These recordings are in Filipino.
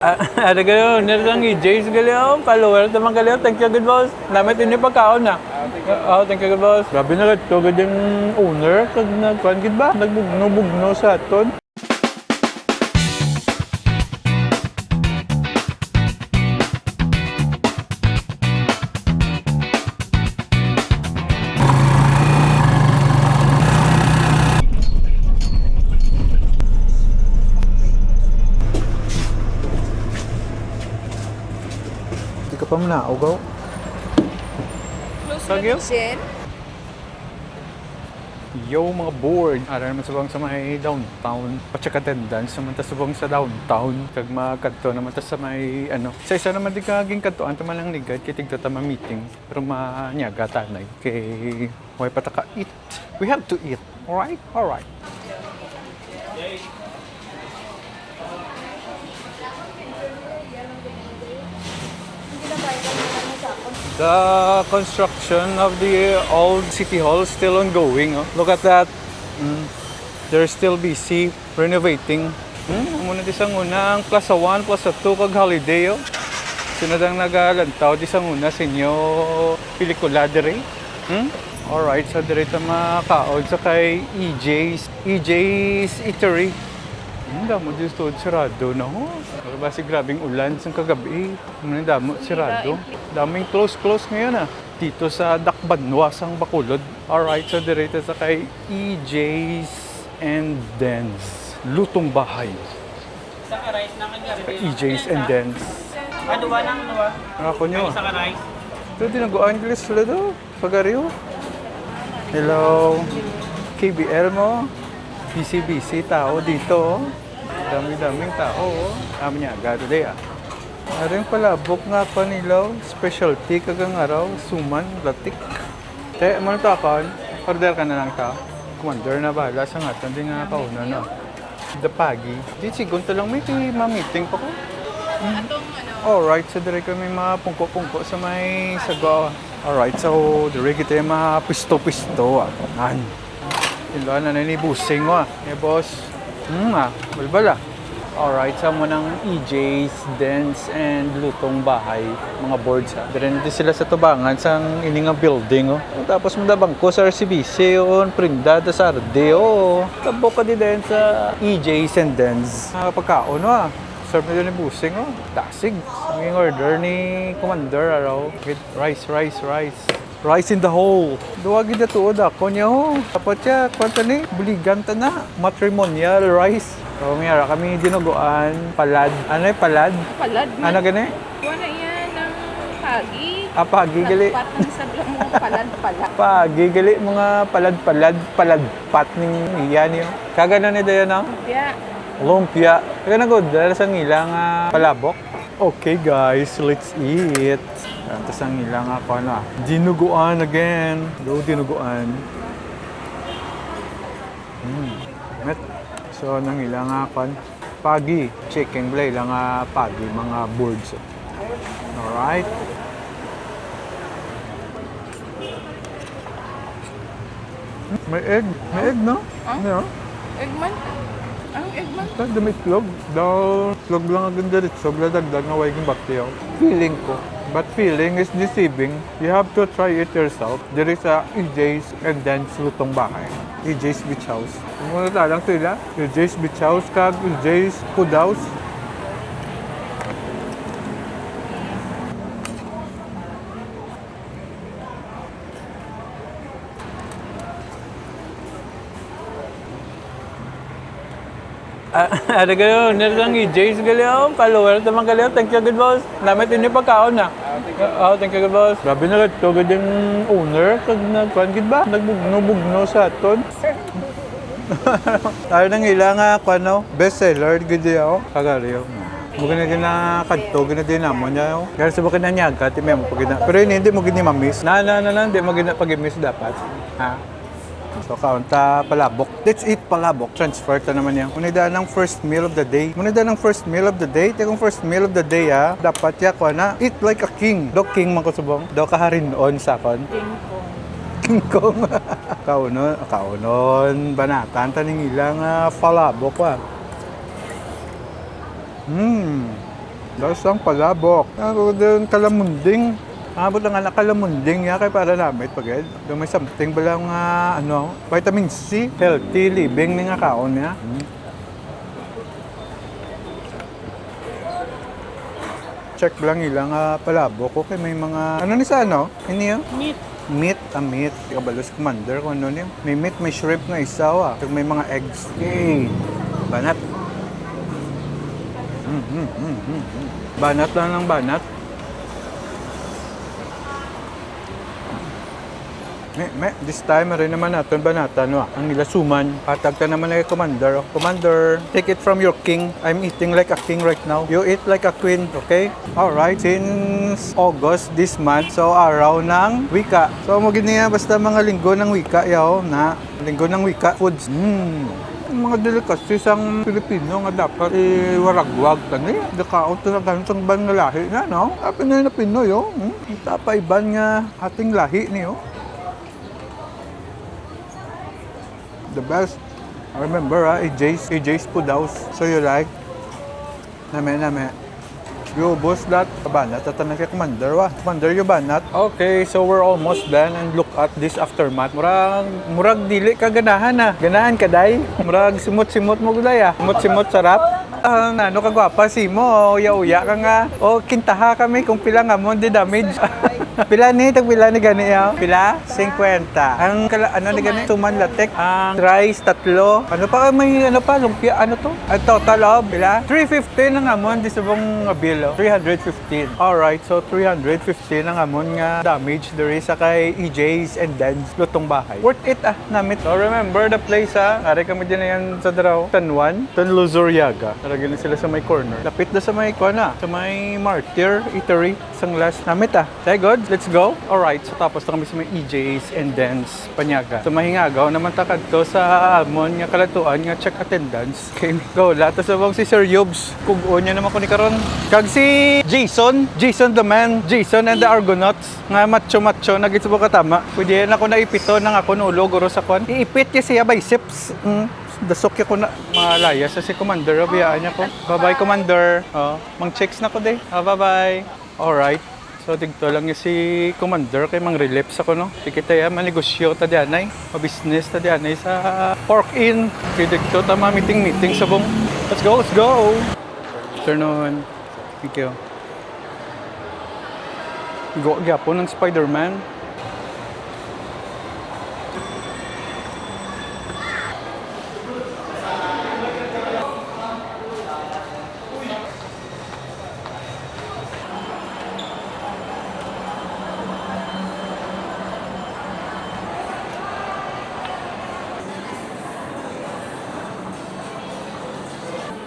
Ada kayo, nilang i-Jays galiw, follower naman galiw. Thank you, good boss. Namit ini pagkaon na. Thank you, good boss. Grabe na ito, good yung owner. Kag nagkuhan, gid ba? Nagbugno-bugno sa aton. Pa muna, ugaw. Sagyo? Yo mga board. Ara naman subang sa may downtown. Patsaka attendance naman ta subang sa downtown. Kag makadto naman ta sa may ano. Sa isa naman di kaging kadtoan ta malang ligad kay tigda ta ma-meeting. Pero manyaga tanay kay way pataka eat. We have to eat. Alright? Alright. The construction of the old city hall is still ongoing. Oh. Look at that. They're still busy renovating. Muna di sang una ang Plaza 1, Plaza 2 kag holiday. Oh. Sinadang nagalantaw di sang una sa inyo pelikula dire. Alright, so dire ta makaod sa kay EJ's Eatery. Damo dito sirado na ho. Basi grabing ulan sa kagabi. Damo sirado. Daming close ngayon ah. Dito sa Dakbanwasang Bacolod. Alright, so direta sa kay EJ's and Denz Lutong Bahay. Sa rice na kagabi. EJ's and Denz. Aduwa nang duwa. Ako nyo. Sa rice. Ito dinuguan gulis sila do. Pagariyo. Hello. KBL mo. Busy tao dito. Dami-daming tao. Kami niya, gado day ah. Aring palabok nga pa nilaw. Specialty kagang araw. Suman, latik. Te, ano to akon? Order ka na lang ta. Kumander na bahala sa nga. Hindi nga kauna na. Dapagi. Di sigunto lang may ma-meeting pa ko. Alright, so dire kami mapungko-pungko sa may sago. Alright, so dire kita yung pisto-pisto ah. Ilan na ni busing mo ah. Eh boss. Balbala. Alright, sa mo ng EJ's, Denz and Lutong Bahay. Mga boards ha. Dire na sila sa tubangan sa ininga building oh. Tapos mo bangko sa RCBC on Prinda da Sarde oh. Tabok ka din sa EJ's and Denz. Pagkaon ah. Serve na din ni busing oh. Tasig. Ang order ni Kumander araw. With rice. Rice in the hole. Duwagi na tuod ako niya ho. Tapos siya, kwanta ni, buligan ta na. Matrimonial rice. So, mayara kami dinuguan, palad. Ano yung palad? Palad na. Ano gani? Wala yan ng pagi. Pagi gali. Nagpat ng sabla mo palad-palad. Pagi gali mga paladpat ng iyan yun. Kagana ni Dayan ang? Lumpia. Kaya nagod, dahil sa ngilang palabok. Okay guys, let's eat. Tapos ang ilang ako na. Dinuguan again. Dinuguan. Met. So, nang ilang ako. Pagi. Chicken blay lang pagi. Mga boards. Alright. May egg. May egg, no? Ano? Eggman? Anong eggman? Ito, damit itlog. Daw, itlog lang ang ganda dito. So, dagdag na waging baktiyaw. Feeling ko. But feeling is deceiving. You have to try it yourself. There is a EJ's and Denz Lutong Bahay. EJ's Beach House. Kung muna lang sila, EJ's Beach House kag EJ's Food House. Ada kayo, nilang i-Jays galiw, follower naman galiw. Thank you, good boss. Namit ini pagkaon na. Thank you, good boss. Grabe na ito, good yung owner. Kag nagkuhan, gid ba? Nagbugno sa aton. Tayo nang ilang bestseller, gid yaw. Kagaliw. Mugin na din na kadto, gina din namon niya. Kaya sa bakit na niya, kati may mo pagina. Pero hindi mo gini ma-miss. Hindi mo gina pag-miss dapat. Ha? So, kaunta Palabok. Let's eat Palabok. Transfer ta naman yan. Unida ng first meal of the day. Tekong first meal of the day ha. Dapat ya ko na. Eat like a king. Do king man ko subong. Do kaharinon sa kon. King Kong. Kaunon. Banatan. Taning ilang Palabok wa. Daos ang Palabok. Ako doon kalamunding. Abot ang anak kalamunding niya kay para namin pagod. Doon may something balang vitamin C, healthy living ni nga kaon niya. Check lang ilang Palabok. Okay, may mga ano ni sa ano? Ini yun? Meat. Meat. Ikabalos Kumander kung ano niya. May meat, may shrimp na isaw. May mga eggs. Okay. Banat. Banat lang ng banat. This time, rin naman natin banata, no? Ang nila suman. Patagta naman ay Kumander. Kumander, take it from your king. I'm eating like a king right now. You eat like a queen, okay? Alright, since August this month, so araw ng wika. So, maginiya basta mga linggo ng wika, yaw, na linggo ng wika foods. Mga delicacies ang Pilipino nga dapat iwaragwag kani. Dakaot na ganitong ban nga lahi na, no? Pinoy na Pinoy, oh. Tapaiban nga ating lahi niyo. The best. I remember, AJ's food house. So you like? Name. You boss that banat at na Kumander wa. Kumander yung banat. Okay, so we're almost done and look at this aftermath. Murag dili ka ganahan na. Ganahan ka day. Murag simot-simot mo gulay ah. Simot-simot sarap. Ano ka gwapa si mo, uya-uya ka nga. O kintaha kami kung pila nga mo di damage. Pila ni gani ya? Pila? 50. Ang ano ni gani? Suman latek. Ang rice tatlo. Ano pa may lumpia to? Ang total of pila? 350 na nga mo di subong bill. 315. Alright, so 315 na nga mo nga damage there is sa kay EJ's and Denz Lutong Bahay. Worth it namit. So remember the place Ari kami din na yan sa Daraw. Tanwan, Luzuriaga. Naragin sila sa may corner. Lapit na sa may sa may Martyr Eatery. Isang last namit Say good. Let's go. Alright, so tapos na kami sa may EJ's and Denz Panyaga. So mahingagaw naman takad to sa amon nga kalatuan nga check attendance. Okay, go. Lato sa bang si Sir Yubs. Kugon niya naman ko ni karon. Kag si Jason the man, Jason and the Argonauts. Nga macho-macho, nagitsubo ka tama. Pwede na ako naipito ng ako nulo, guro sa kwan. Iipit niya siya biceps. Dasok ko na malaya sa si Kumander. Abiyaan niya ko. Bye-bye, Kumander. Mang-checks na ko day. Bye-bye. Alright. So, dito lang niya si Kumander kay mang relapse ako, no? Tikita ya, manegosyo ta dianay. Ma-business ta dianay sa Pork Inn. Kaya dito ta meeting sa bong. Let's go! Turn on. Thank you. Gapo ng Spider-Man.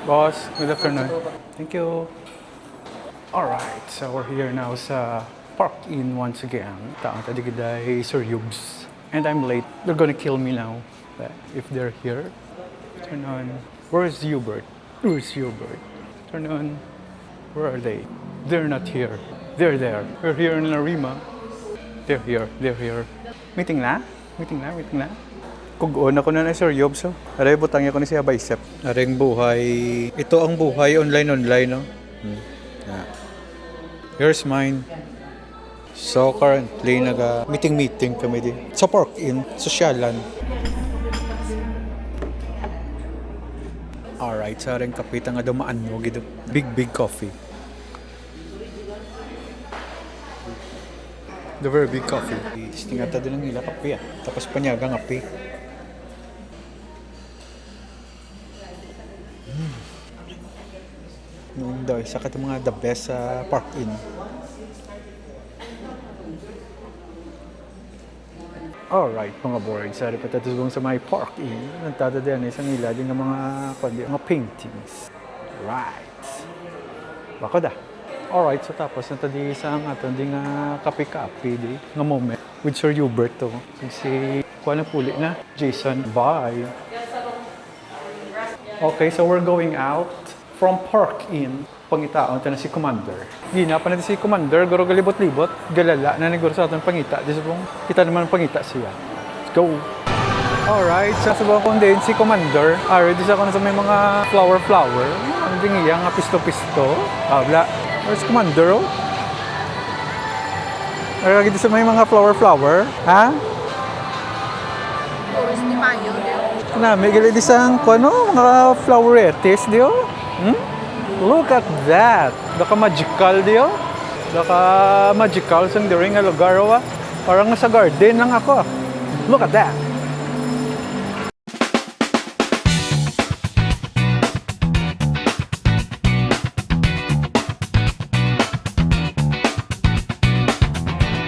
Boss, good afternoon. Thank you. Alright, so we're here now sa Park Inn once again. Taang tadigiday Sir Yubs. And I'm late. They're gonna kill me now. If they're here. Turn on. Where's Hubert? Turn on. Where are they? They're not here. They're there. We're here in Narima. They're here. Meeting na? Kugon ako na Sir Yobs. Aray, butang ko ni siya bicep. Aring buhay. Ito ang buhay online, no? Here's mine. So currently, meeting kami din. Sa Park Inn, sosyalan. Alright, sa aring kapita nga dumaan mo. Big coffee. The very big coffee. Tingata din ang nila kape Tapos panyagang kape. Noon daw, isa ka mga the best sa Park Inn. Alright, mga boards. Sari pa tatusbong sa may Park Inn. Nagtada din isang ila din ng mga paintings. Right. Bako da. Alright, so tapos natadi sa aton di nga kape-kape di nga moment with Sir Hubert to. Si kuha na puli na. Jason, bye. Okay, so we're going out from Park Inn. Pangitaon ta na si Kumander. Gina pa natin si Kumander, guro galibot-libot, galala na naguro sa aton pangita. Di subong kita naman ang pangita siya. Let's go. Alright, sa subong ko din si Kumander. Ready sa ko na sa may mga flower. Ang dingiya nga pisto-pisto. Bla. Where's Kumander, oh? Ay, dito sa may mga flower. Ha? Puros ni Mayo. May gali isang mga flowerettes, di oh? Look at that! Daka magical, di oh? Daka magical sang diri nga lugar, oh, ah. Parang sa garden lang ako. Look at that!